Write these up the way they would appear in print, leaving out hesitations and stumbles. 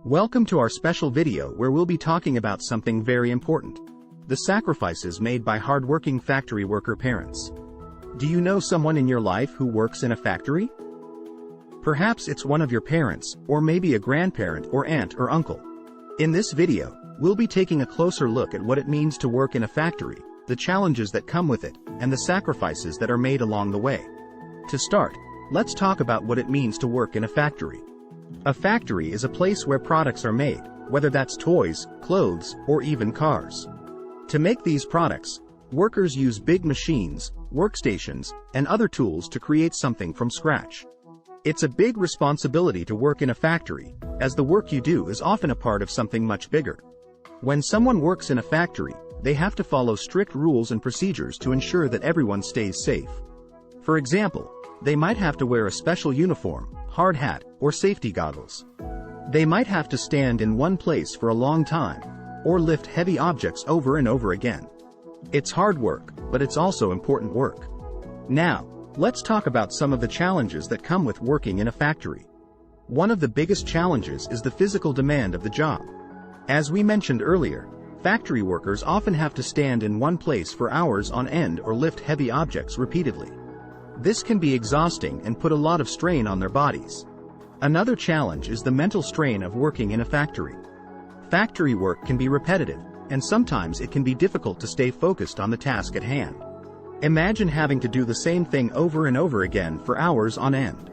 Welcome to our special video where we'll be talking about something very important: the sacrifices made by hardworking factory worker parents. Do you know someone in your life who works in a factory? Perhaps it's one of your parents, or maybe a grandparent or aunt or uncle. In this video, we'll be taking a closer look at what it means to work in a factory, the challenges that come with it, and the sacrifices that are made along the way. To start, let's talk about what it means to work in a factory. A factory is a place where products are made, whether that's toys, clothes, or even cars. To make these products, workers use big machines, workstations, and other tools to create something from scratch. It's a big responsibility to work in a factory, as the work you do is often a part of something much bigger. When someone works in a factory, they have to follow strict rules and procedures to ensure that everyone stays safe. For example, they might have to wear a special uniform, hard hat, or safety goggles. They might have to stand in one place for a long time, or lift heavy objects over and over again. It's hard work, but it's also important work. Now, let's talk about some of the challenges that come with working in a factory. One of the biggest challenges is the physical demand of the job. As we mentioned earlier, factory workers often have to stand in one place for hours on end or lift heavy objects repeatedly. This can be exhausting and put a lot of strain on their bodies. Another challenge is the mental strain of working in a factory. Factory work can be repetitive, and sometimes it can be difficult to stay focused on the task at hand. Imagine having to do the same thing over and over again for hours on end.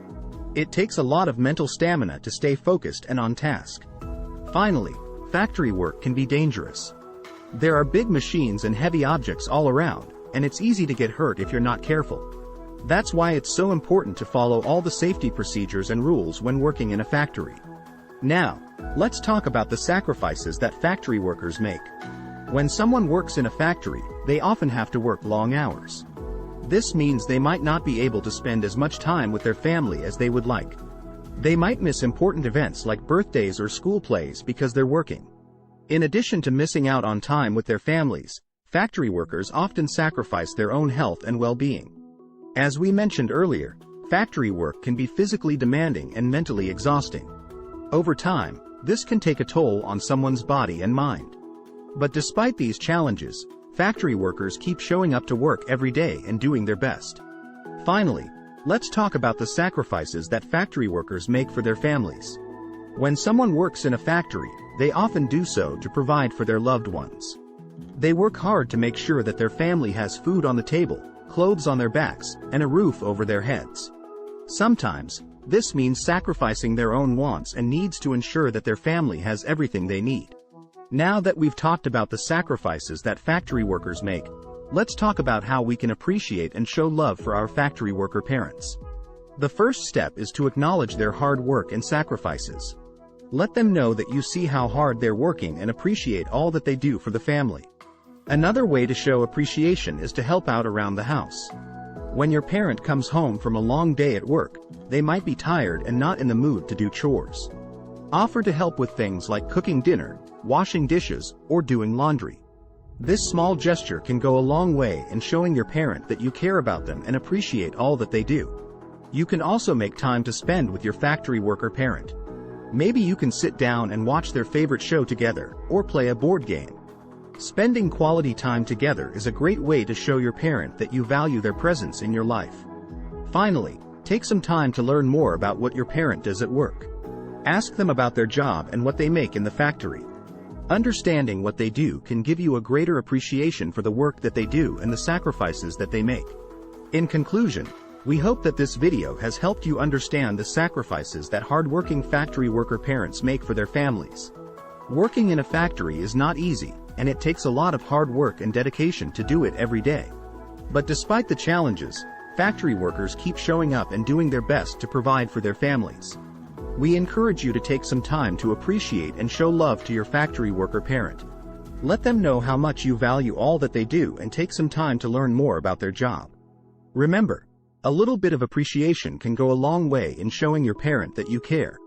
It takes a lot of mental stamina to stay focused and on task. Finally, factory work can be dangerous. There are big machines and heavy objects all around, and it's easy to get hurt if you're not careful. That's why it's so important to follow all the safety procedures and rules when working in a factory. Now, let's talk about the sacrifices that factory workers make. When someone works in a factory, they often have to work long hours. This means they might not be able to spend as much time with their family as they would like. They might miss important events like birthdays or school plays because they're working. In addition to missing out on time with their families, factory workers often sacrifice their own health and well-being. As we mentioned earlier, factory work can be physically demanding and mentally exhausting. Over time, this can take a toll on someone's body and mind. But despite these challenges, factory workers keep showing up to work every day and doing their best. Finally, let's talk about the sacrifices that factory workers make for their families. When someone works in a factory, they often do so to provide for their loved ones. They work hard to make sure that their family has food on the table, clothes on their backs, and a roof over their heads. Sometimes, this means sacrificing their own wants and needs to ensure that their family has everything they need. Now that we've talked about the sacrifices that factory workers make, let's talk about how we can appreciate and show love for our factory worker parents. The first step is to acknowledge their hard work and sacrifices. Let them know that you see how hard they're working and appreciate all that they do for the family. Another way to show appreciation is to help out around the house. When your parent comes home from a long day at work, they might be tired and not in the mood to do chores. Offer to help with things like cooking dinner, washing dishes, or doing laundry. This small gesture can go a long way in showing your parent that you care about them and appreciate all that they do. You can also make time to spend with your factory worker parent. Maybe you can sit down and watch their favorite show together, or play a board game. Spending quality time together is a great way to show your parent that you value their presence in your life. Finally, take some time to learn more about what your parent does at work. Ask them about their job and what they make in the factory. Understanding what they do can give you a greater appreciation for the work that they do and the sacrifices that they make. In conclusion, we hope that this video has helped you understand the sacrifices that hardworking factory worker parents make for their families. Working in a factory is not easy, and it takes a lot of hard work and dedication to do it every day. But despite the challenges, factory workers keep showing up and doing their best to provide for their families. We encourage you to take some time to appreciate and show love to your factory worker parent. Let them know how much you value all that they do and take some time to learn more about their job. Remember, a little bit of appreciation can go a long way in showing your parent that you care.